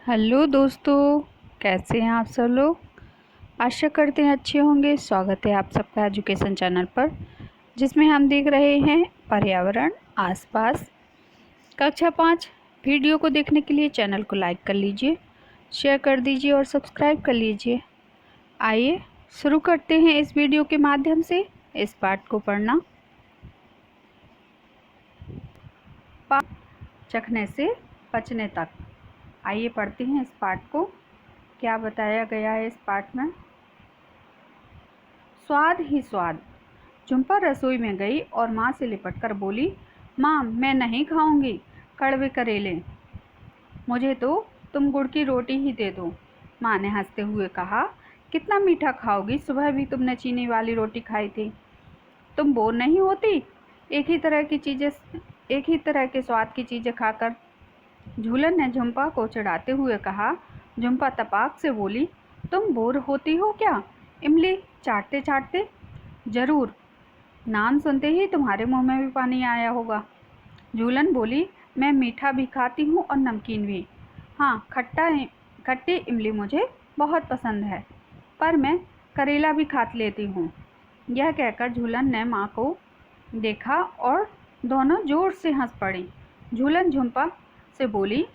Hello दोस्तों, कैसे हैं आप सब लोग। आशा करते हैं अच्छे होंगे। स्वागत है आप सबका एजुकेशन चैनल पर, जिसमें हम देख रहे हैं पर्यावरण आसपास। कक्षा 5 वीडियो को देखने के लिए चैनल को लाइक कर लीजिए, शेयर कर दीजिए और सब्सक्राइब कर लीजिए। आइए शुरू करते हैं इस वीडियो के माध्यम से इस पाठ को पढ़ना। चखने से पचने तक। आइए पढ़ते हैं इस पाठ को। क्या बताया गया है इस पाठ में। स्वाद ही स्वाद। झुम्पा रसोई में गई और माँ से लिपटकर बोली, माँ मैं नहीं खाऊंगी कड़वे करेले, मुझे तो तुम गुड़ की रोटी ही दे दो। माँ ने हंसते हुए कहा, कितना मीठा खाओगी, सुबह भी तुमने चीनी वाली रोटी खाई थी। तुम बोर नहीं होती एक ही तरह के स्वाद की चीज़ें खाकर। झूलन ने झुम्पा को चिढ़ाते हुए कहा। झुम्पा तपाक से बोली, तुम बोर होती हो क्या इमली चाटते चाटते। जरूर, नाम सुनते ही तुम्हारे मुंह में भी पानी आया होगा। झूलन बोली, मैं मीठा भी खाती हूँ और नमकीन भी। हाँ, खट्टी इमली मुझे बहुत पसंद है, पर मैं करेला भी खा लेती हूँ। यह कहकर झूलन ने माँ को देखा और दोनों जोर से हंस पड़ी। झूलन झुम्पा से बोली,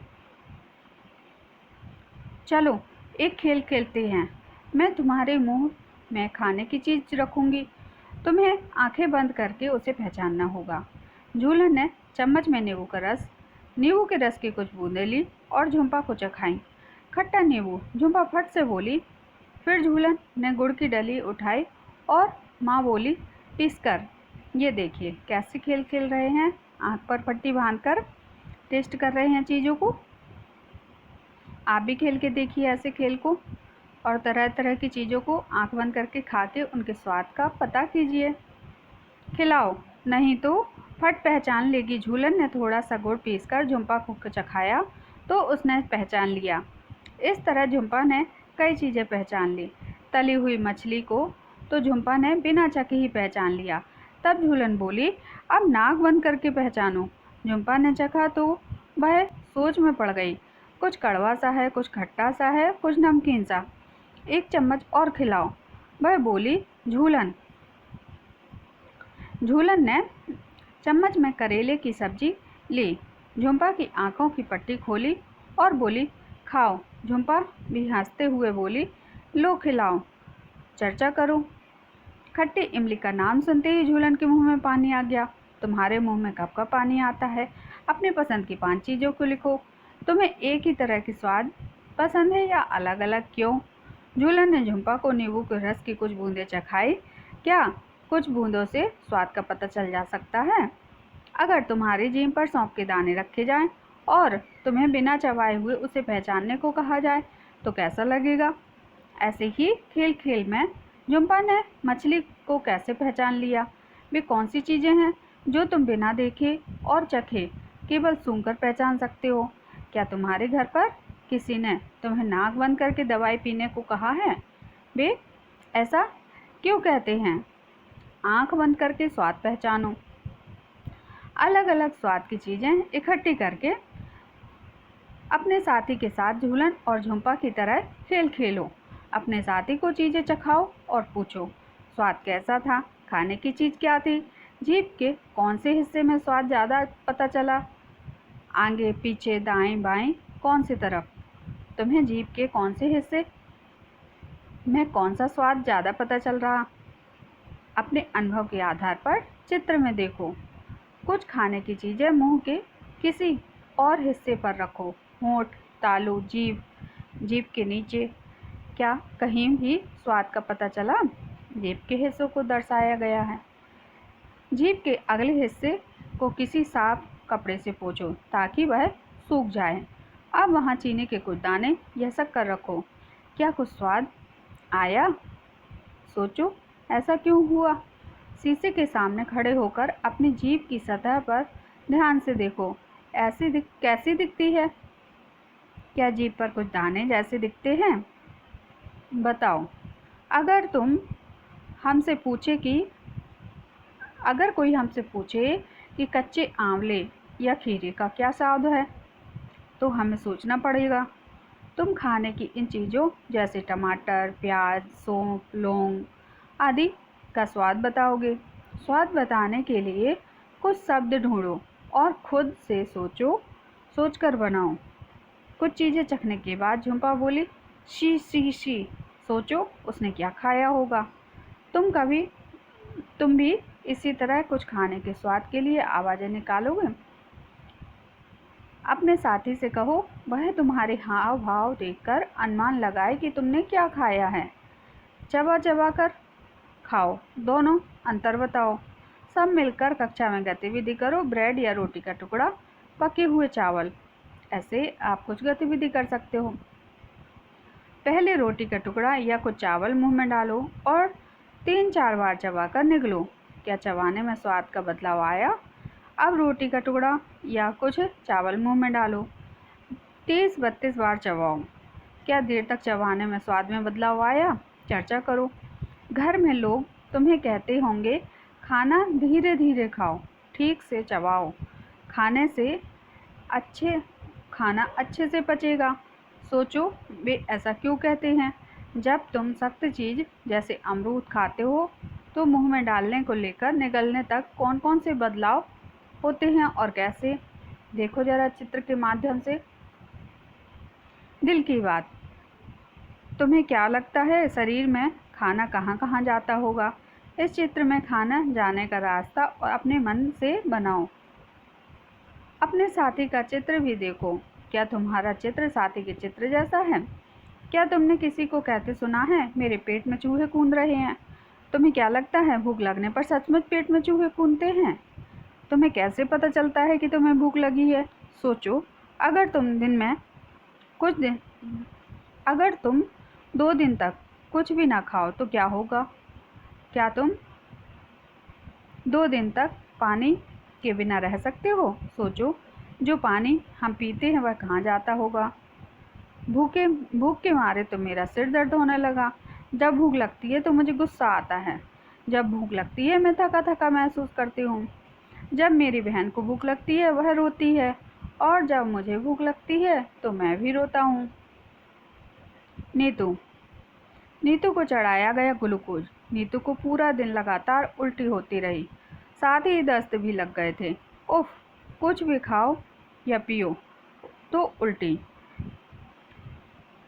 चलो एक खेल खेलते हैं। मैं तुम्हारे मुंह में खाने की चीज़ रखूंगी, तुम्हें आंखें बंद करके उसे पहचानना होगा। झूलन ने चम्मच में नींबू के रस की कुछ बूंदें ली और झुम्पा को चखाई। खट्टा नींबू, झुम्पा फट से बोली। फिर झूलन ने गुड़ की डली उठाई और माँ बोली, पीस कर। ये देखिए कैसे खेल खेल रहे हैं, आँख पर पट्टी बांधकर टेस्ट कर रहे हैं चीज़ों को। आप भी खेल के देखिए ऐसे खेल को, और तरह तरह की चीज़ों को आँख बंद करके खा के उनके स्वाद का पता कीजिए। खिलाओ, नहीं तो फट पहचान लेगी। झूलन ने थोड़ा सा गुड़ पीसकर झुम्पा को चखाया तो उसने पहचान लिया। इस तरह झुम्पा ने कई चीज़ें पहचान ली। तली हुई मछली को तो झुम्पा ने बिना चखे ही पहचान लिया। तब झूलन बोली, अब नाक बंद करके पहचानो। झुम्पा ने चखा तो वह सोच में पड़ गई। कुछ कड़वा सा है, कुछ खट्टा सा है, कुछ नमकीन सा। एक चम्मच और खिलाओ, वह बोली। झूलन ने चम्मच में करेले की सब्जी ली। झुम्पा की आंखों की पट्टी खोली और बोली, खाओ। झुम्पा भी हंसते हुए बोली, लो खिलाओ, चर्चा करो। खट्टी इमली का नाम सुनते ही झूलन के मुंह में पानी आ गया। तुम्हारे मुंह में कब कब पानी आता है। अपनी पसंद की 5 चीज़ों को लिखो। तुम्हें एक ही तरह की स्वाद पसंद है या अलग अलग, क्यों। झूलन ने झुम्पा को नींबू के रस की कुछ बूंदें चखाई। क्या कुछ बूंदों से स्वाद का पता चल जा सकता है। अगर तुम्हारी जीभ पर सौंफ के दाने रखे जाएं और तुम्हें बिना चबाए हुए उसे पहचानने को कहा जाए तो कैसा लगेगा। ऐसे ही खेल खेल में झुम्पा ने मछली को कैसे पहचान लिया। वे कौन सी चीज़ें हैं जो तुम बिना देखे और चखे केवल सूंघकर पहचान सकते हो। क्या तुम्हारे घर पर किसी ने तुम्हें नाक बंद करके दवाई पीने को कहा है। वे ऐसा क्यों कहते हैं। आंख बंद करके स्वाद पहचानो। अलग अलग स्वाद की चीज़ें इकट्ठी करके अपने साथी के साथ झूलन और झुम्पा की तरह खेल खेलो। अपने साथी को चीज़ें चखाओ और पूछो, स्वाद कैसा था, खाने की चीज़ क्या थी, जीभ के कौन से हिस्से में स्वाद ज़्यादा पता चला, आगे पीछे दाएं बाएं कौन सी तरफ। तुम्हें जीभ के कौन से हिस्से में कौन सा स्वाद ज़्यादा पता चल रहा। अपने अनुभव के आधार पर चित्र में देखो। कुछ खाने की चीज़ें मुंह के किसी और हिस्से पर रखो। होंठ, तालू, जीभ के नीचे। क्या कहीं भी स्वाद का पता चला। जीभ के हिस्सों को दर्शाया गया है। जीभ के अगले हिस्से को किसी साफ कपड़े से पोंछो ताकि वह सूख जाए। अब वहाँ चीनी के कुछ दाने यसक कर रखो। क्या कुछ स्वाद आया। सोचो ऐसा क्यों हुआ। शीशे के सामने खड़े होकर अपनी जीभ की सतह पर ध्यान से देखो। कैसी दिखती है। क्या जीभ पर कुछ दाने जैसे दिखते हैं। बताओ। अगर कोई हमसे पूछे कि कच्चे आंवले या खीरे का क्या स्वाद है तो हमें सोचना पड़ेगा। तुम खाने की इन चीज़ों जैसे टमाटर, प्याज, सौंफ, लौंग आदि का स्वाद बताओगे। स्वाद बताने के लिए कुछ शब्द ढूंढो और खुद से सोचकर बनाओ। कुछ चीज़ें चखने के बाद झुम्पा बोली, शी शी शी। सोचो उसने क्या खाया होगा। तुम भी इसी तरह कुछ खाने के स्वाद के लिए आवाज़ें निकालोगे। अपने साथी से कहो वह तुम्हारे हाव भाव देखकर अनुमान लगाए कि तुमने क्या खाया है। चबा चबा कर खाओ, दोनों अंतर बताओ। सब मिलकर कक्षा में गतिविधि करो। ब्रेड या रोटी का टुकड़ा, पके हुए चावल, ऐसे आप कुछ गतिविधि कर सकते हो। पहले रोटी का टुकड़ा या कुछ चावल मुंह में डालो और 3-4 बार चबाकर निगलो। क्या चबाने में स्वाद का बदलाव आया? अब रोटी का टुकड़ा या कुछ चावल मुंह में डालो, 30-32 बार चबाओ। क्या देर तक चबाने में स्वाद में बदलाव आया? चर्चा करो। घर में लोग तुम्हें कहते होंगे खाना धीरे धीरे खाओ, ठीक से चबाओ, खाना अच्छे से पचेगा। सोचो वे ऐसा क्यों कहते हैं। जब तुम सख्त चीज़ जैसे अमरूद खाते हो तो मुंह में डालने को लेकर निगलने तक कौन कौन से बदलाव होते हैं और कैसे? देखो जरा चित्र के माध्यम से। दिल की बात, तुम्हें क्या लगता है शरीर में खाना कहाँ कहाँ जाता होगा? इस चित्र में खाना जाने का रास्ता और अपने मन से बनाओ। अपने साथी का चित्र भी देखो। क्या तुम्हारा चित्र साथी के चित्र जैसा है? क्या तुमने किसी को कहते सुना है मेरे पेट में चूहे कूद रहे हैं? तुम्हें क्या लगता है भूख लगने पर सचमुच पेट में चूहे कूदते हैं? तुम्हें कैसे पता चलता है कि तुम्हें भूख लगी है? सोचो, अगर तुम 2 दिन तक कुछ भी ना खाओ तो क्या होगा? क्या तुम 2 दिन तक पानी के बिना रह सकते हो? सोचो, जो पानी हम पीते हैं वह कहाँ जाता होगा? भूख के मारे तो मेरा सिर दर्द होने लगा। जब भूख लगती है तो मुझे गुस्सा आता है। जब भूख लगती है मैं थका थका महसूस करती हूँ। जब मेरी बहन को भूख लगती है वह रोती है और जब मुझे भूख लगती है तो मैं भी रोता हूँ। नीतू को चढ़ाया गया ग्लूकोज। नीतू को पूरा दिन लगातार उल्टी होती रही, साथ ही दस्त भी लग गए थे। उफ, कुछ भी खाओ या पियो तो उल्टी।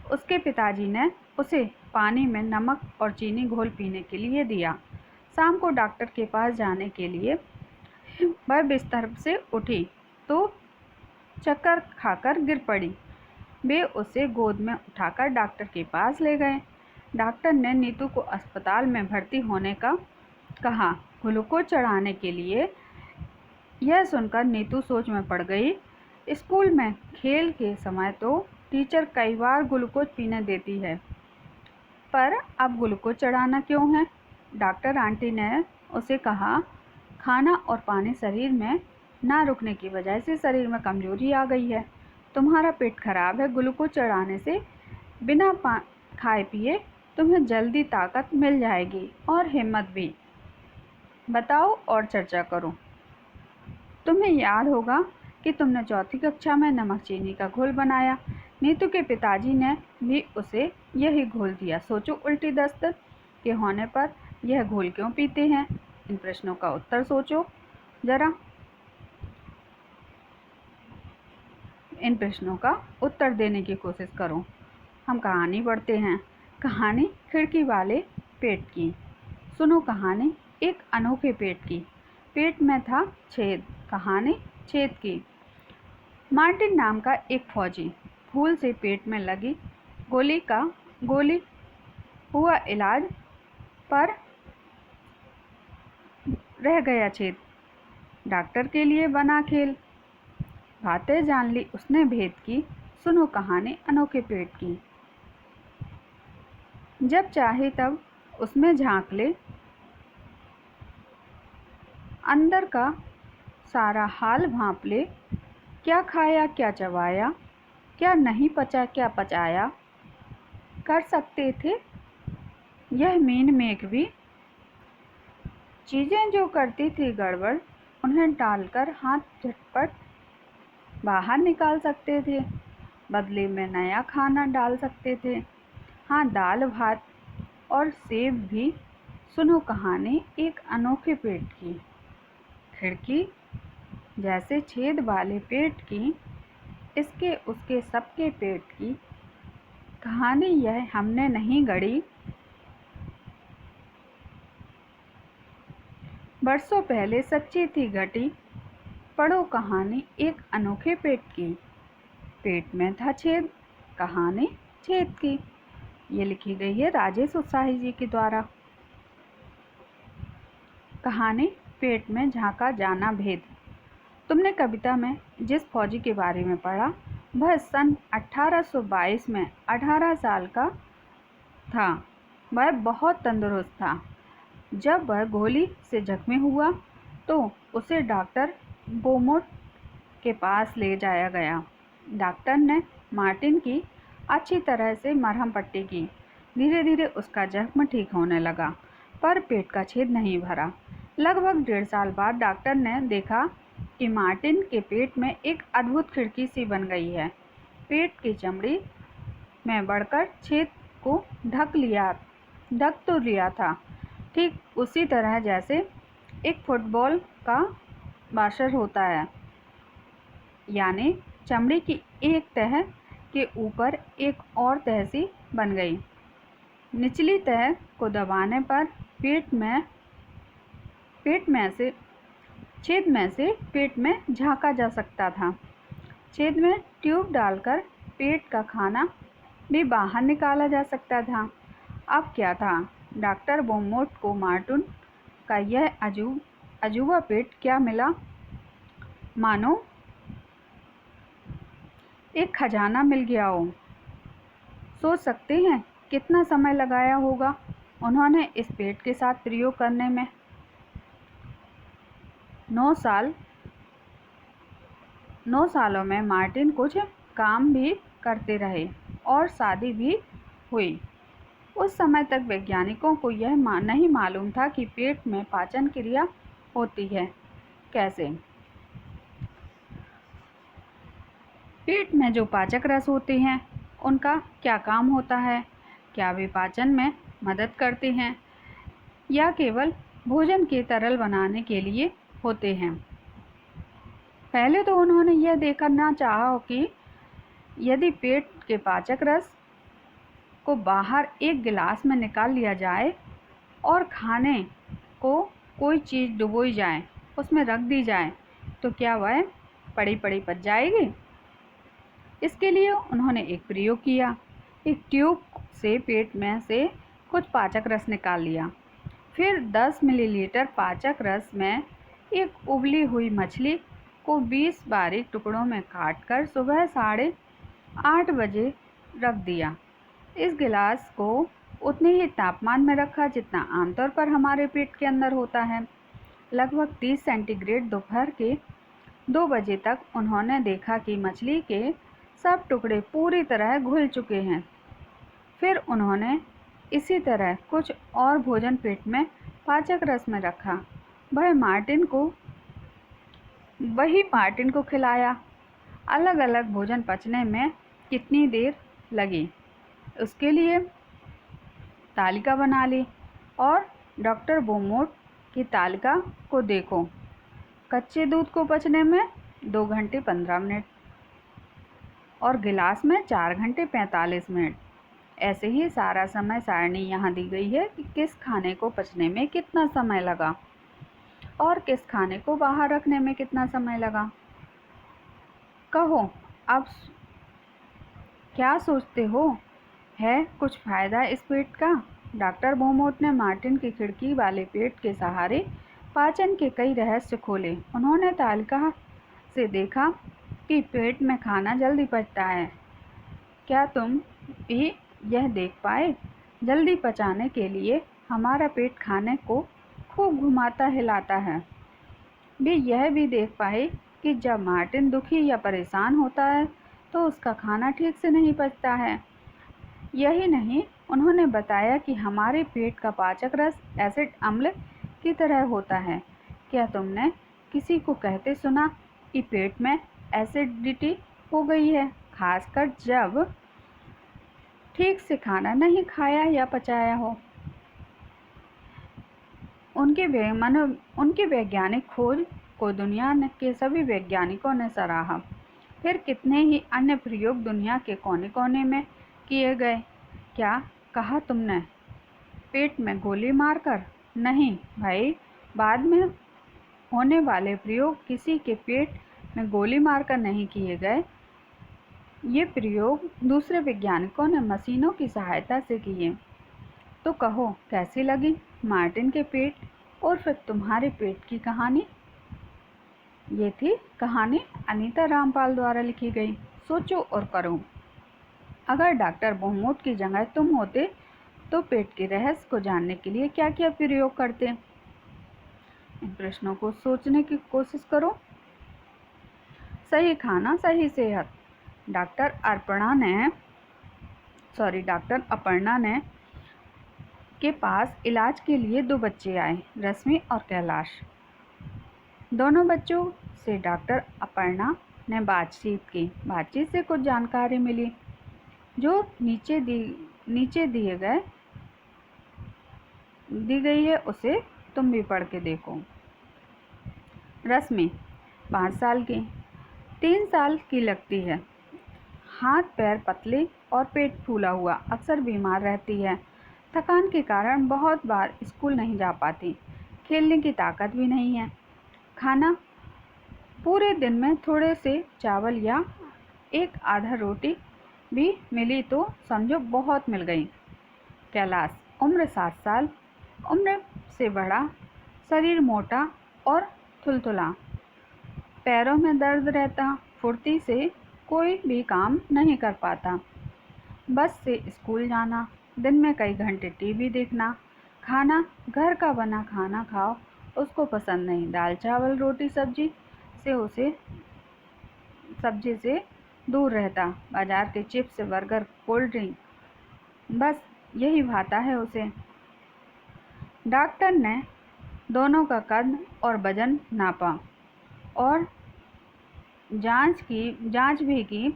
उसके पिताजी ने उसे पानी में नमक और चीनी घोल पीने के लिए दिया। शाम को डॉक्टर के पास जाने के लिए वह बिस्तर से उठी तो चक्कर खाकर गिर पड़ी। वे उसे गोद में उठाकर डॉक्टर के पास ले गए। डॉक्टर ने नीतू को अस्पताल में भर्ती होने का कहा, ग्लूकोज चढ़ाने के लिए। यह सुनकर नीतू सोच में पड़ गई। स्कूल में खेल के समय तो टीचर कई बार ग्लूकोज पीने देती है, पर अब ग्लूकोज चढ़ाना क्यों है? डॉक्टर आंटी ने उसे कहा, खाना और पानी शरीर में ना रुकने की वजह से शरीर में कमजोरी आ गई है। तुम्हारा पेट खराब है। ग्लूकोज चढ़ाने से बिना खाए पिए तुम्हें जल्दी ताकत मिल जाएगी और हिम्मत भी। बताओ और चर्चा करो। तुम्हें याद होगा कि तुमने 4ठी कक्षा में नमक चीनी का घोल बनाया। नीतू के पिताजी ने भी उसे यही घोल दिया। सोचो, उल्टी दस्त के होने पर यह घोल क्यों पीते हैं? इन प्रश्नों का उत्तर सोचो जरा। इन प्रश्नों का उत्तर देने की कोशिश करो। हम कहानी पढ़ते हैं। कहानी खिड़की वाले पेट की। सुनो कहानी एक अनोखे पेट की। पेट में था छेद। कहानी छेद की। मार्टिन नाम का एक फौजी भूल से पेट में लगी गोली हुआ इलाज पर रह गया छेद। डॉक्टर के लिए बना खेल। बातें जान ली उसने भेद की। सुनो कहानी अनोखे पेट की। जब चाहे तब उसमें झांक ले, अंदर का सारा हाल भांप ले। क्या खाया क्या चबाया, क्या नहीं पचा क्या पचाया, कर सकते थे यह मीन मेघ भी। चीज़ें जो करती थी गड़बड़ उन्हें डालकर हाथ झटपट बाहर निकाल सकते थे। बदले में नया खाना डाल सकते थे। हाँ, दाल भात और सेब भी। सुनो कहानी एक अनोखे पेट की। खिड़की जैसे छेद वाले पेट की, इसके उसके सबके पेट की कहानी यह हमने नहीं गढ़ी, बरसों पहले सच्ची थी घटी। पढ़ो कहानी एक अनोखे पेट की। पेट में था छेद, कहानी छेद की। ये लिखी गई है राजेश उत्साही जी के द्वारा। कहानी पेट में झांका जाना भेद। तुमने कविता में जिस फौजी के बारे में पढ़ा, वह सन 1822 में 18 साल का था। वह बहुत तंदुरुस्त था। जब वह गोली से जख्मी हुआ तो उसे डॉक्टर बोमोट के पास ले जाया गया। डॉक्टर ने मार्टिन की अच्छी तरह से मरहम पट्टी की। धीरे धीरे उसका जख्म ठीक होने लगा, पर पेट का छेद नहीं भरा। लगभग 1.5 साल बाद डॉक्टर ने देखा कि मार्टिन के पेट में एक अद्भुत खिड़की सी बन गई है। पेट की चमड़ी में बढ़कर छेद को ढक तो लिया था, ठीक उसी तरह जैसे एक फुटबॉल का वाशर होता है, यानी चमड़ी की एक तह के ऊपर एक और तह सी बन गई। निचली तह को दबाने पर छेद में से पेट में झांका जा सकता था। छेद में ट्यूब डालकर पेट का खाना भी बाहर निकाला जा सकता था। अब क्या था, डॉक्टर बोमोट को मार्टिन का यह अजूबा पेट क्या मिला, मानो एक खजाना मिल गया हो। सोच सकते हैं कितना समय लगाया होगा उन्होंने इस पेट के साथ प्रयोग करने में। 9 सालों में मार्टिन कुछ काम भी करते रहे और शादी भी हुई। उस समय तक वैज्ञानिकों को यह नहीं मालूम था कि पेट में पाचन क्रिया होती है कैसे। पेट में जो पाचक रस होते हैं, उनका क्या काम होता है? क्या वे पाचन में मदद करते हैं या केवल भोजन के तरल बनाने के लिए होते हैं? पहले तो उन्होंने यह देखना चाहा कि यदि पेट के पाचक रस को बाहर एक गिलास में निकाल लिया जाए और खाने को कोई चीज़ डुबोई जाए, उसमें रख दी जाए, तो क्या वह पड़ी पड़ी पच जाएगी? इसके लिए उन्होंने एक प्रयोग किया। एक ट्यूब से पेट में से कुछ पाचक रस निकाल लिया। फिर 10 मिलीलीटर पाचक रस में एक उबली हुई मछली को 20 बारीक टुकड़ों में काटकर सुबह 8:30 बजे रख दिया। इस गिलास को उतने ही तापमान में रखा जितना आमतौर पर हमारे पेट के अंदर होता है, लगभग 30 सेंटीग्रेड। दोपहर के 2 बजे तक उन्होंने देखा कि मछली के सब टुकड़े पूरी तरह घुल चुके हैं। फिर उन्होंने इसी तरह कुछ और भोजन पेट में पाचक रस में रखा। वही मार्टिन को खिलाया। अलग अलग भोजन पचने में कितनी देर लगी, उसके लिए तालिका बना ली और डॉक्टर बोमोट की तालिका को देखो। कच्चे दूध को पचने में 2 घंटे 15 मिनट और गिलास में 4 घंटे 45 मिनट। ऐसे ही सारा समय सारणी यहाँ दी गई है कि किस खाने को पचने में कितना समय लगा और किस खाने को बाहर रखने में कितना समय लगा। कहो अब क्या सोचते हो, है कुछ फ़ायदा इस पेट का? डॉक्टर बोमोट ने मार्टिन की खिड़की वाले पेट के सहारे पाचन के कई रहस्य खोले। उन्होंने तालिका से देखा कि पेट में खाना जल्दी पचता है। क्या तुम भी यह देख पाए? जल्दी पचाने के लिए हमारा पेट खाने को खूब घुमाता हिलाता है। वे यह भी देख पाए कि जब मार्टिन दुखी या परेशान होता है तो उसका खाना ठीक से नहीं पचता है। यही नहीं, उन्होंने बताया कि हमारे पेट का पाचक रस एसिड अम्ल की तरह होता है। क्या तुमने किसी को कहते सुना कि पेट में एसिडिटी हो गई है, खासकर जब ठीक से खाना नहीं खाया या पचाया हो। उनकी वैज्ञानिक खोज को दुनिया के सभी वैज्ञानिकों ने सराहा। फिर कितने ही अन्य प्रयोग दुनिया के कोने कोने में किए गए। क्या कहा तुमने? पेट में गोली मारकर? नहीं भाई, बाद में होने वाले प्रयोग किसी के पेट में गोली मारकर नहीं किए गए। ये प्रयोग दूसरे वैज्ञानिकों ने मशीनों की सहायता से किए। तो कहो कैसी लगी मार्टिन के पेट और फिर तुम्हारे पेट की कहानी? ये थी कहानी अनीता रामपाल द्वारा लिखी गई। सोचो और करो। अगर डॉक्टर बोहमूट की जगह तुम होते तो पेट के रहस्य को जानने के लिए क्या क्या प्रयोग करते? इन प्रश्नों को सोचने की कोशिश करो। सही खाना, सही सेहत। डॉक्टर अपर्णा ने के पास इलाज के लिए 2 बच्चे आए, रश्मि और कैलाश। दोनों बच्चों से डॉक्टर अपर्णा ने बातचीत की। बातचीत से कुछ जानकारी मिली जो नीचे दी गई है, उसे तुम भी पढ़ के देखो। रश्मि 5 साल की, 3 साल की लगती है, हाथ पैर पतले और पेट फूला हुआ, अक्सर बीमार रहती है। थकान के कारण बहुत बार स्कूल नहीं जा पाती। खेलने की ताकत भी नहीं है। खाना पूरे दिन में थोड़े से चावल या एक आधा रोटी भी मिली तो समझो बहुत मिल गई। कैलाश उम्र 7 साल, उम्र से बड़ा, शरीर मोटा और थुलथुला, पैरों में दर्द रहता, फुर्ती से कोई भी काम नहीं कर पाता। बस से स्कूल जाना, दिन में कई घंटे टीवी देखना, खाना घर का बना खाना खाओ उसको पसंद नहीं। दाल चावल रोटी सब्जी से दूर रहता। बाजार के चिप्स बर्गर कोल्ड ड्रिंक बस यही भाता है उसे। डॉक्टर ने दोनों का कद और वजन नापा और जांच भी की।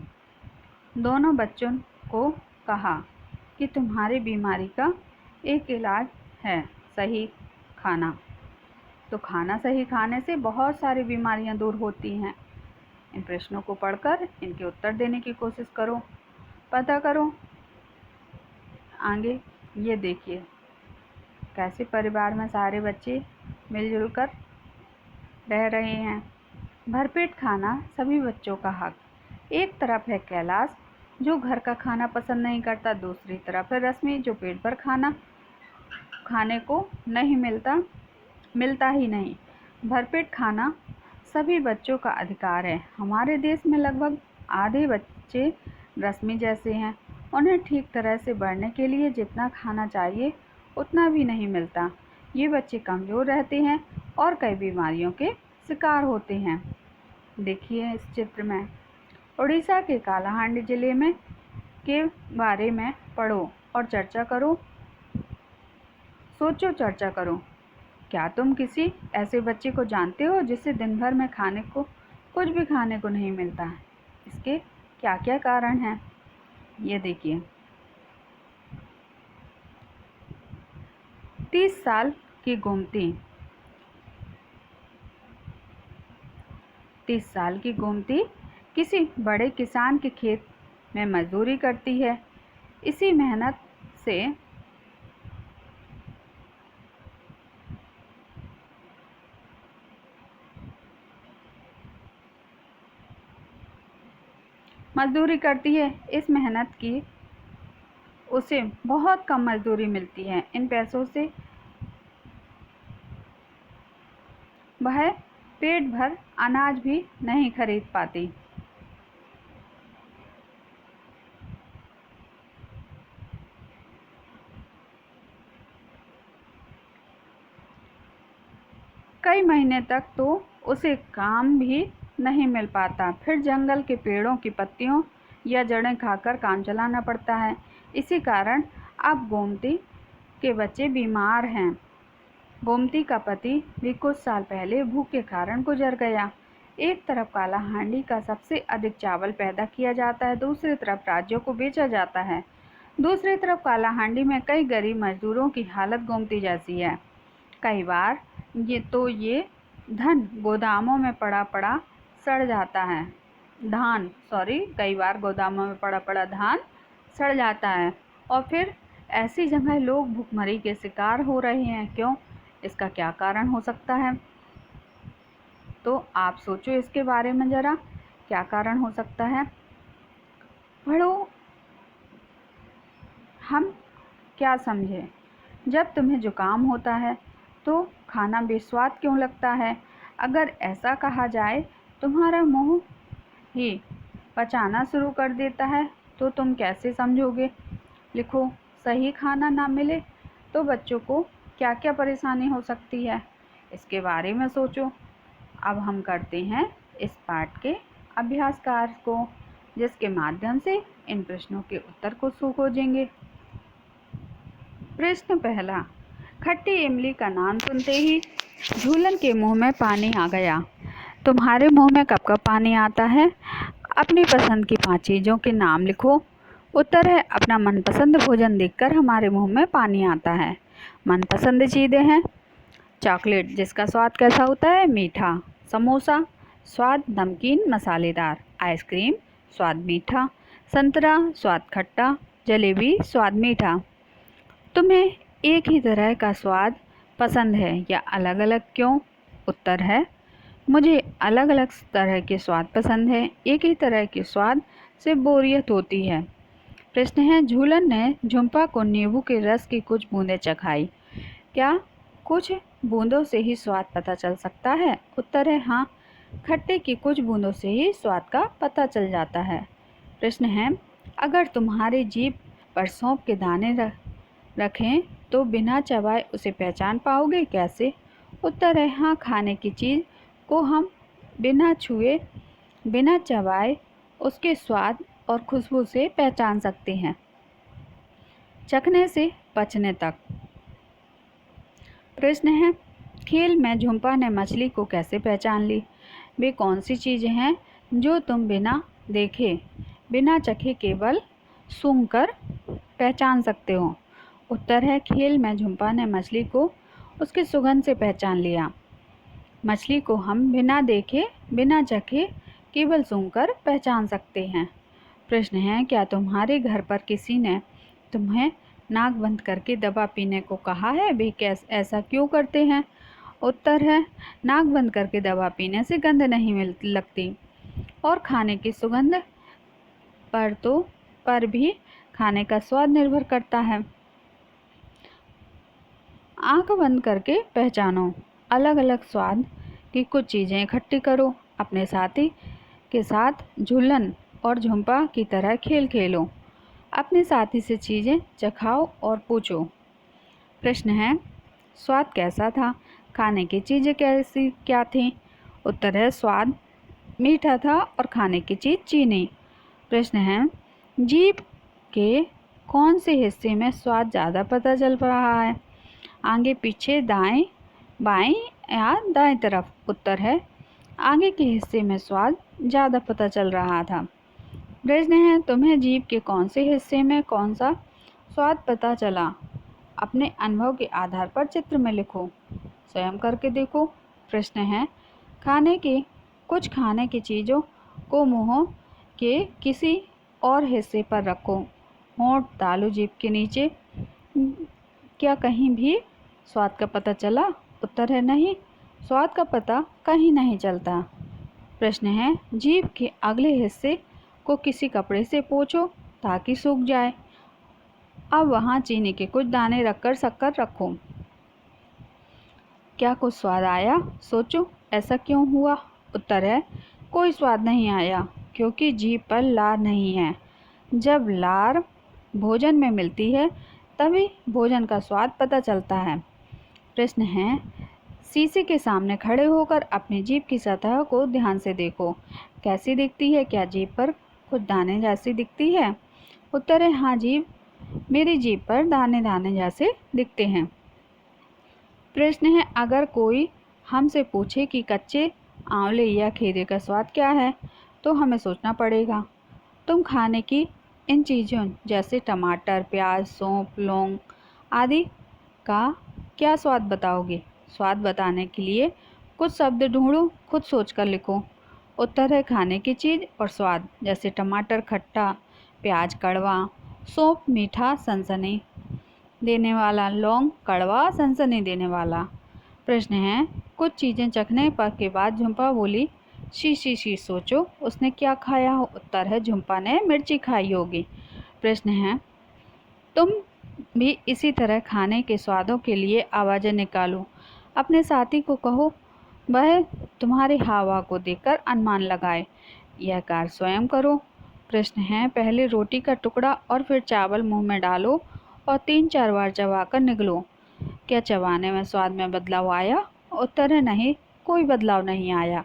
दोनों बच्चों को कहा कि तुम्हारी बीमारी का एक इलाज है, सही खाना। तो खाना सही खाने से बहुत सारी बीमारियां दूर होती हैं। इन प्रश्नों को पढ़कर इनके उत्तर देने की कोशिश करो, पता करो। आगे ये देखिए कैसे परिवार में सारे बच्चे मिलजुल कर रह रहे हैं। भरपेट खाना सभी बच्चों का हक। एक तरफ है कैलाश जो घर का खाना पसंद नहीं करता, दूसरी तरफ है रश्मि जो पेट भर खाने को नहीं मिलता ही नहीं। भरपेट खाना सभी बच्चों का अधिकार है। हमारे देश में लगभग आधे बच्चे रश्मि जैसे हैं। उन्हें ठीक तरह से बढ़ने के लिए जितना खाना चाहिए उतना भी नहीं मिलता। ये बच्चे कमज़ोर रहते हैं और कई बीमारियों के शिकार होते हैं। देखिए इस चित्र में उड़ीसा के कालाहांडी जिले में के बारे में पढ़ो और चर्चा करो। सोचो, चर्चा करो। क्या तुम किसी ऐसे बच्चे को जानते हो जिसे दिन भर में कुछ भी खाने को नहीं मिलता है? इसके क्या क्या कारण हैं? ये देखिए 30 साल की गोमती। 30 साल की गोमती किसी बड़े किसान के खेत में मजदूरी करती है। इसी मेहनत से इस मेहनत की उसे बहुत कम मजदूरी मिलती है। इन पैसों से वह पेट भर अनाज भी नहीं खरीद पाती। कई महीने तक तो उसे काम भी नहीं मिल पाता। फिर जंगल के पेड़ों की पत्तियों या जड़ें खाकर काम चलाना पड़ता है। इसी कारण अब गोमती के बच्चे बीमार हैं। गोमती का पति भी कुछ साल पहले भूख के कारण गुजर गया। एक तरफ काला हांडी का सबसे अधिक चावल पैदा किया जाता है, दूसरी तरफ राज्यों को बेचा जाता है। दूसरी तरफ काला हांडी में कई गरीब मजदूरों की हालत गोमती जैसी है। कई बार ये धन गोदामों में पड़ा पड़ा सड़ जाता है। कई बार गोदामों में पड़ा पड़ा धान सड़ जाता है और फिर ऐसी जगह लोग भूखमरी के शिकार हो रहे हैं। क्यों? इसका क्या कारण हो सकता है? तो आप सोचो इसके बारे में ज़रा, क्या कारण हो सकता है। पढ़ो, हम क्या समझे। जब तुम्हें जुकाम होता है तो खाना बेस्वाद क्यों लगता है? अगर ऐसा कहा जाए तुम्हारा मुंह ही पचाना शुरू कर देता है तो तुम कैसे समझोगे? लिखो, सही खाना ना मिले तो बच्चों को क्या क्या परेशानी हो सकती है, इसके बारे में सोचो। अब हम करते हैं इस पाठ के अभ्यास कार्य को, जिसके माध्यम से इन प्रश्नों के उत्तर को खोजेंगे। प्रश्न पहला, खट्टी इमली का नाम सुनते ही झूलन के मुंह में पानी आ गया। तुम्हारे मुंह में कब कब पानी आता है? अपनी पसंद की 5 चीज़ों के नाम लिखो। उत्तर है, अपना मनपसंद भोजन देखकर हमारे मुंह में पानी आता है। मनपसंद चीज़ें हैं चॉकलेट, जिसका स्वाद कैसा होता है? मीठा। समोसा, स्वाद नमकीन मसालेदार। आइसक्रीम, स्वाद मीठा। संतरा, स्वाद खट्टा। जलेबी, स्वाद मीठा। तुम्हें एक ही तरह का स्वाद पसंद है या अलग अलग, क्यों? उत्तर है, मुझे अलग अलग तरह के स्वाद पसंद है, एक ही तरह के स्वाद से बोरियत होती है। प्रश्न है, झूलन ने झुम्पा को नींबू के रस की कुछ बूंदें चखाई। क्या कुछ बूंदों से ही स्वाद पता चल सकता है? उत्तर है, हाँ, खट्टे की कुछ बूंदों से ही स्वाद का पता चल जाता है। प्रश्न है, अगर तुम्हारी जीभ पर सौंफ के दाने रखें तो बिना चबाए उसे पहचान पाओगे, कैसे? उत्तर है, हाँ, खाने की चीज़ को हम बिना छुए बिना चबाए उसके स्वाद और खुशबू से पहचान सकते हैं, चखने से पचने तक। प्रश्न है, खेल में झुम्पा ने मछली को कैसे पहचान ली? वे कौन सी चीज़ें हैं जो तुम बिना देखे बिना चखे केवल सूंघकर पहचान सकते हो? उत्तर है, खेल में झुम्पा ने मछली को उसकी सुगंध से पहचान लिया। मछली को हम बिना देखे बिना चखे केवल सूंघकर पहचान सकते हैं। प्रश्न है, क्या तुम्हारे घर पर किसी ने तुम्हें नाक बंद करके दवा पीने को कहा है? वे ऐसा क्यों करते हैं? उत्तर है, नाक बंद करके दवा पीने से गंध नहीं लगती और खाने की सुगंध पर भी खाने का स्वाद निर्भर करता है। आंख बंद करके पहचानो। अलग अलग स्वाद की कुछ चीज़ें इकट्ठी करो। अपने साथी के साथ झूलन और झुम्पा की तरह खेल खेलो। अपने साथी से चीज़ें चखाओ और पूछो। प्रश्न है, स्वाद कैसा था? खाने की चीज़ें क्या थीं? उत्तर है, स्वाद मीठा था और खाने की चीज़ चीनी। प्रश्न है, जीभ के कौन से हिस्से में स्वाद ज़्यादा पता चल रहा है? आगे पीछे, दाएं बाएं या दाएं तरफ? उत्तर है, आगे के हिस्से में स्वाद ज़्यादा पता चल रहा था। प्रश्न है, तुम्हें जीभ के कौन से हिस्से में कौन सा स्वाद पता चला? अपने अनुभव के आधार पर चित्र में लिखो, स्वयं करके देखो। प्रश्न है, कुछ खाने की चीज़ों को मुंह के किसी और हिस्से पर रखो। होंठ, तालू, जीभ के नीचे। क्या कहीं भी स्वाद का पता चला? उत्तर है, नहीं, स्वाद का पता कहीं नहीं चलता। प्रश्न है, जीभ के अगले हिस्से को किसी कपड़े से पोंछो ताकि सूख जाए। अब वहाँ चीनी के कुछ दाने रखकर शक्कर रखो। क्या कुछ स्वाद आया? सोचो, ऐसा क्यों हुआ? उत्तर है, कोई स्वाद नहीं आया क्योंकि जीभ पर लार नहीं है। जब लार भोजन में मिलती है तभी भोजन का स्वाद पता चलता है। प्रश्न है, शीशे के सामने खड़े होकर अपनी जीभ की सतह को ध्यान से देखो, कैसी दिखती है? क्या जीभ पर कुछ दाने जैसी दिखती है? उत्तर है, हाँ, मेरी जीभ पर दाने दाने जैसे दिखते हैं। प्रश्न है, अगर कोई हमसे पूछे कि कच्चे आंवले या खीरे का स्वाद क्या है, तो हमें सोचना पड़ेगा। तुम खाने की इन चीज़ों जैसे टमाटर, प्याज, सौंफ, लौंग आदि का क्या स्वाद बताओगे? स्वाद बताने के लिए कुछ शब्द ढूंढो, खुद सोचकर लिखो। उत्तर है खाने की चीज़ और स्वाद, जैसे टमाटर खट्टा, प्याज कड़वा, सौंफ मीठा सनसनी देने वाला, लौंग कड़वा सनसनी देने वाला। प्रश्न है कुछ चीज़ें चखने पर के बाद झुम्पा बोली, शी शी शी, सोचो उसने क्या खाया हो? उत्तर है झुम्पा ने मिर्ची खाई होगी। प्रश्न है तुम भी इसी तरह खाने के स्वादों के लिए आवाज़ें निकालो। अपने साथी को कहो वह तुम्हारे हावा को देखकर अनुमान लगाए। यह कार्य स्वयं करो। प्रश्न है पहले रोटी का टुकड़ा और फिर चावल मुंह में डालो और 3-4 बार चबाकर निगलो। क्या चबाने में स्वाद में बदलाव आया? उत्तर है नहीं, कोई बदलाव नहीं आया।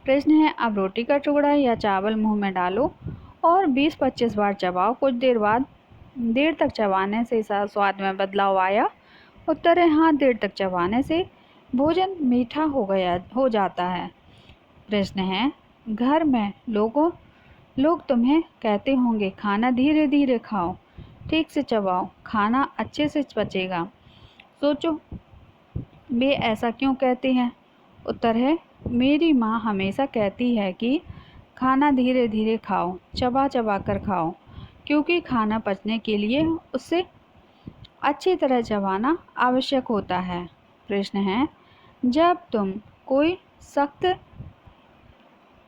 प्रश्न है अब रोटी का टुकड़ा या चावल मुंह में डालो और 20-25 बार चबाओ। कुछ देर तक चबाने से स्वाद में बदलाव आया? उत्तर है हाँ, देर तक चबाने से भोजन मीठा हो जाता है। प्रश्न है घर में लोग तुम्हें कहते होंगे खाना धीरे धीरे खाओ, ठीक से चबाओ, खाना अच्छे से पचेगा। सोचो वे ऐसा क्यों कहते हैं? उत्तर है मेरी माँ हमेशा कहती है कि खाना धीरे धीरे खाओ, चबा चबा कर खाओ, क्योंकि खाना पचने के लिए उसे अच्छी तरह चबाना आवश्यक होता है। प्रश्न है जब तुम कोई सख्त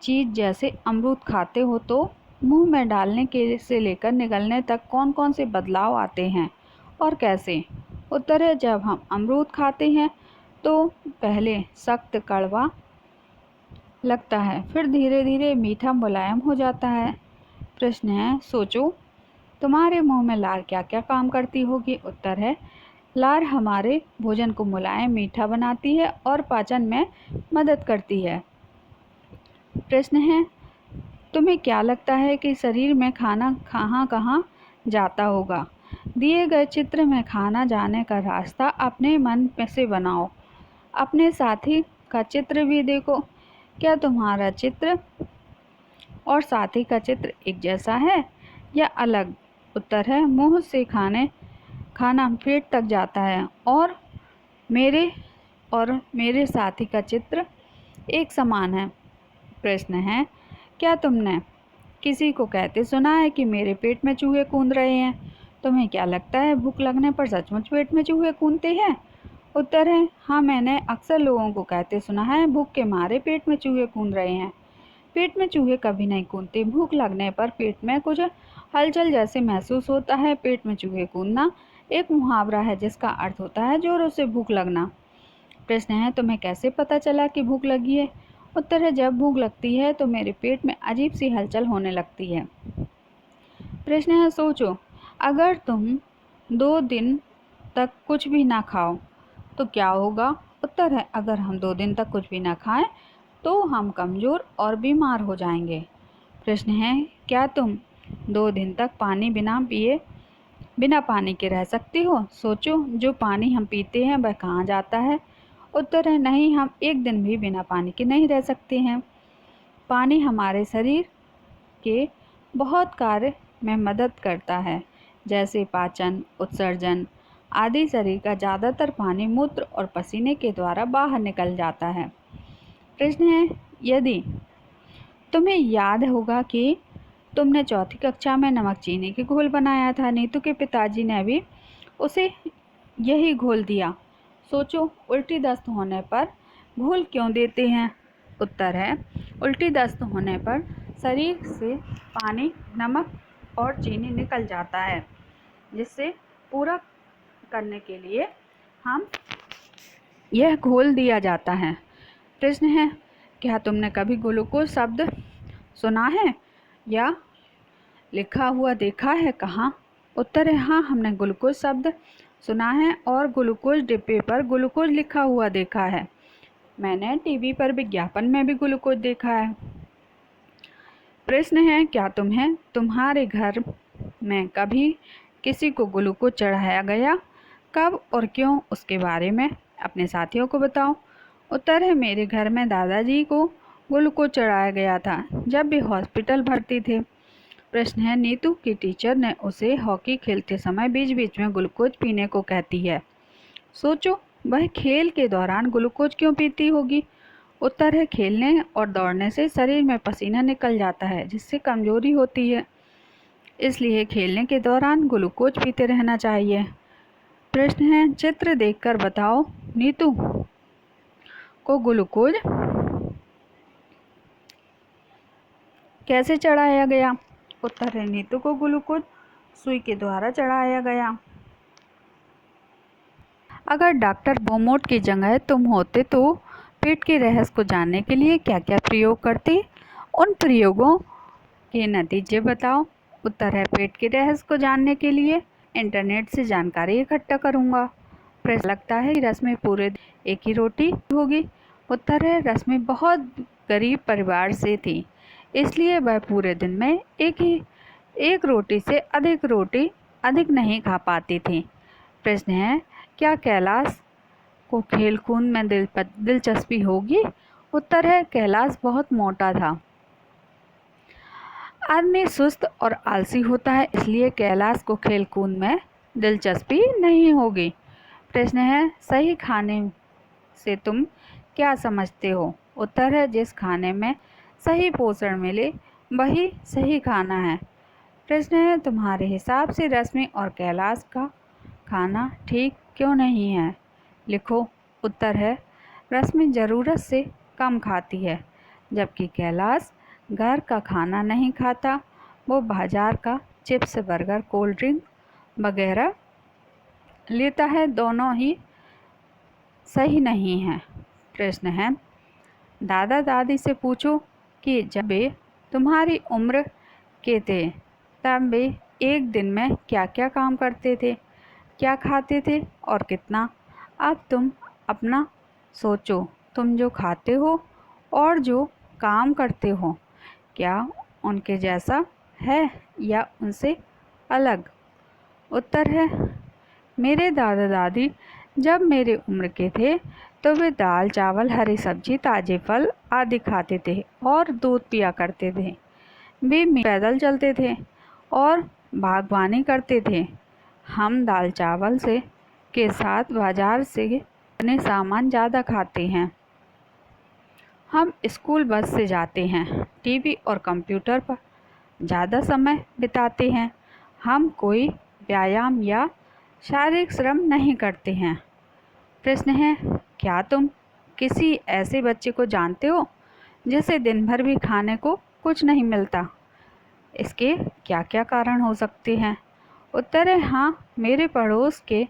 चीज़ जैसे अमरूद खाते हो तो मुंह में डालने के से लेकर निगलने तक कौन कौन से बदलाव आते हैं और कैसे? उत्तर है जब हम अमरूद खाते हैं तो पहले सख्त कड़वा लगता है, फिर धीरे धीरे मीठा मुलायम हो जाता है। प्रश्न है सोचो तुम्हारे मुंह में लार क्या क्या काम करती होगी? उत्तर है लार हमारे भोजन को मुलायम मीठा बनाती है और पाचन में मदद करती है। प्रश्न है तुम्हें क्या लगता है कि शरीर में खाना कहाँ कहाँ जाता होगा? दिए गए चित्र में खाना जाने का रास्ता अपने मन से बनाओ। अपने साथी का चित्र भी देखो। क्या तुम्हारा चित्र और साथी का चित्र एक जैसा है या अलग? उत्तर है मुंह से खाना पेट तक जाता है और मेरे साथी का चित्र एक समान है। प्रश्न है क्या तुमने किसी को कहते सुना है कि मेरे पेट में चूहे कूद रहे हैं? तुम्हें क्या लगता है भूख लगने पर सचमुच पेट में चूहे कूदते हैं? उत्तर है हाँ, मैंने अक्सर लोगों को कहते सुना है भूख के मारे पेट में चूहे कूद रहे हैं। पेट में चूहे कभी नहीं कूदते। भूख लगने पर पेट में कुछ हलचल जैसे महसूस होता है। पेट में चूहे कूदना एक मुहावरा है जिसका अर्थ होता है जोरों से भूख लगना। प्रश्न है तुम्हें कैसे पता चला कि भूख लगी है? उत्तर है जब भूख लगती है तो मेरे पेट में अजीब सी हलचल होने लगती है। प्रश्न है सोचो अगर तुम 2 दिन तक कुछ भी ना खाओ तो क्या होगा? उत्तर है अगर हम 2 दिन तक कुछ भी ना खाएं तो हम कमज़ोर और बीमार हो जाएंगे। प्रश्न है क्या तुम 2 दिन तक बिना पानी के रह सकते हो? सोचो जो पानी हम पीते हैं वह कहाँ जाता है? उत्तर है नहीं, हम एक दिन भी बिना पानी के नहीं रह सकते हैं। पानी हमारे शरीर के बहुत कार्य में मदद करता है, जैसे पाचन, उत्सर्जन आदि। शरीर का ज़्यादातर पानी मूत्र और पसीने के द्वारा बाहर निकल जाता है। प्रश्न है यदि तुम्हें याद होगा कि तुमने 4ठी कक्षा में नमक चीनी के घोल बनाया था, नीतू के पिताजी ने भी उसे यही घोल दिया। सोचो उल्टी दस्त होने पर घोल क्यों देते हैं? उत्तर है उल्टी दस्त होने पर शरीर से पानी, नमक और चीनी निकल जाता है, जिससे पूरा करने के लिए हम यह घोल दिया जाता है। प्रश्न है क्या तुमने कभी ग्लूकोज शब्द सुना है या लिखा हुआ देखा है? कहाँ? उत्तर है हाँ, हमने ग्लूकोज शब्द सुना है और ग्लूकोज डिब्बे पर ग्लूकोज लिखा हुआ देखा है। मैंने टीवी पर विज्ञापन में भी ग्लूकोज देखा है। प्रश्न है क्या तुम्हारे घर में कभी किसी को ग्लूकोज चढ़ाया गया? कब और क्यों? उसके बारे में अपने साथियों को बताओ। उत्तर है, मेरे घर में दादाजी को ग्लूकोज चढ़ाया गया था जब वे हॉस्पिटल भर्ती थे। प्रश्न है, नीतू की टीचर ने उसे हॉकी खेलते समय बीच बीच में ग्लूकोज पीने को कहती है। सोचो, वह खेल के दौरान ग्लूकोज क्यों पीती होगी? उत्तर है, खेलने और दौड़ने से शरीर में पसीना निकल जाता है जिससे कमजोरी होती है, इसलिए खेलने के दौरान ग्लूकोज पीते रहना चाहिए। प्रश्न है, चित्र देखकर बताओ, नीतू को ग्लूकोज कैसे चढ़ाया गया? उत्तर है, नीतू को ग्लूकोज सुई के द्वारा चढ़ाया गया। अगर डॉक्टर बोमोट की जगह तुम होते तो पेट के रहस्य को जानने के लिए क्या क्या प्रयोग करते? उन प्रयोगों के नतीजे बताओ। उत्तर है, पेट के रहस्य को जानने के लिए इंटरनेट से जानकारी इकट्ठा करूंगा। प्रश्न, लगता है कि रश्मि पूरे एक ही रोटी होगी? उत्तर है, रश्मि बहुत गरीब परिवार से थी, इसलिए वह पूरे दिन में एक रोटी से अधिक नहीं खा पाती थी। प्रश्न है, क्या कैलाश को खेल कूद में दिलचस्पी होगी? उत्तर है, कैलाश बहुत मोटा था। आदमी सुस्त और आलसी होता है, इसलिए कैलाश को खेल कूद में दिलचस्पी नहीं होगी। प्रश्न है, सही खाने से तुम क्या समझते हो? उत्तर है, जिस खाने में सही पोषण मिले वही सही खाना है। प्रश्न है, तुम्हारे हिसाब से रश्मि और कैलाश का खाना ठीक क्यों नहीं है? लिखो। उत्तर है, रश्मि ज़रूरत से कम खाती है, जबकि कैलाश घर का खाना नहीं खाता। वो बाजार का चिप्स, बर्गर, कोल्ड ड्रिंक वगैरह लेता है, दोनों ही सही नहीं है। प्रश्न है, दादा दादी से पूछो कि जब वे तुम्हारी उम्र के थे तब वे एक दिन में क्या क्या काम करते थे, क्या खाते थे और कितना। अब तुम अपना सोचो, तुम जो खाते हो और जो काम करते हो क्या उनके जैसा है या उनसे अलग? उत्तर है, मेरे दादा दादी जब मेरे उम्र के थे तो वे दाल चावल, हरी सब्जी, ताजे फल आदि खाते थे और दूध पिया करते थे। वे पैदल चलते थे और बागवानी करते थे। हम दाल चावल से के साथ बाजार से बने सामान ज़्यादा खाते हैं। हम स्कूल बस से जाते हैं, टीवी और कंप्यूटर पर ज़्यादा समय बिताते हैं। हम कोई व्यायाम या शारीरिक श्रम नहीं करते हैं। प्रश्न है, क्या तुम किसी ऐसे बच्चे को जानते हो जिसे दिन भर भी खाने को कुछ नहीं मिलता? इसके क्या क्या कारण हो सकते हैं? उत्तर है, हाँ, मेरे पड़ोस के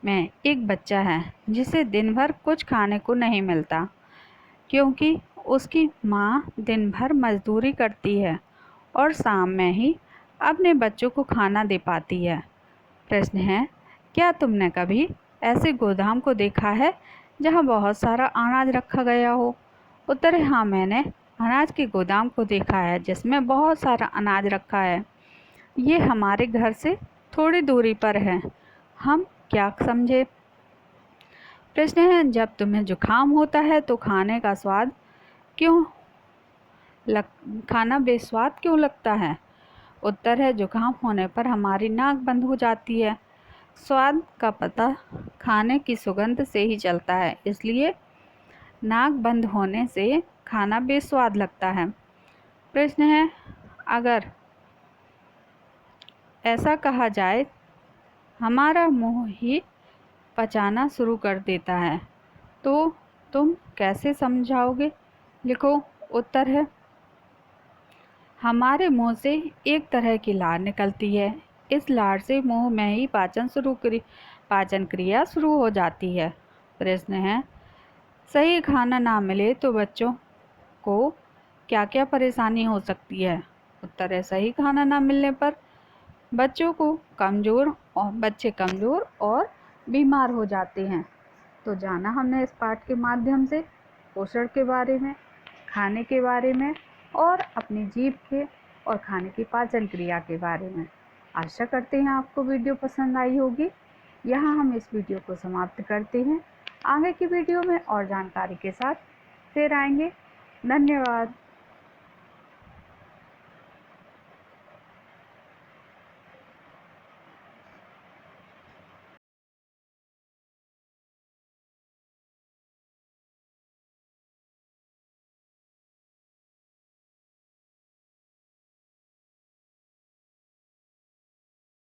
में एक बच्चा है जिसे दिन भर कुछ खाने को नहीं मिलता, क्योंकि उसकी माँ दिन भर मजदूरी करती है और शाम में ही अपने बच्चों को खाना दे पाती है। प्रश्न है, क्या तुमने कभी ऐसे गोदाम को देखा है जहाँ बहुत सारा अनाज रखा गया हो? उत्तर है, हाँ, मैंने अनाज के गोदाम को देखा है जिसमें बहुत सारा अनाज रखा है। ये हमारे घर से थोड़ी दूरी पर है। हम क्या समझे? प्रश्न है, जब तुम्हें जुकाम होता है तो खाना बेस्वाद क्यों लगता है? उत्तर है, जुकाम होने पर हमारी नाक बंद हो जाती है। स्वाद का पता खाने की सुगंध से ही चलता है, इसलिए नाक बंद होने से खाना बेस्वाद लगता है। प्रश्न है, अगर ऐसा कहा जाए हमारा मुंह ही पचाना शुरू कर देता है तो तुम कैसे समझाओगे? लिखो। उत्तर है, हमारे मुंह से एक तरह की लार निकलती है। इस लार से मुंह में ही पाचन क्रिया शुरू हो जाती है। प्रश्न है, सही खाना ना मिले तो बच्चों को क्या क्या परेशानी हो सकती है? उत्तर है, सही खाना ना मिलने पर बच्चे कमज़ोर और बीमार हो जाते हैं। तो जाना हमने इस पाठ के माध्यम से पोषण के बारे में, खाने के बारे में और अपनी जीभ के और खाने की पाचन क्रिया के बारे में। आशा करते हैं आपको वीडियो पसंद आई होगी। यहाँ हम इस वीडियो को समाप्त करते हैं। आगे की वीडियो में और जानकारी के साथ फिर आएंगे। धन्यवाद।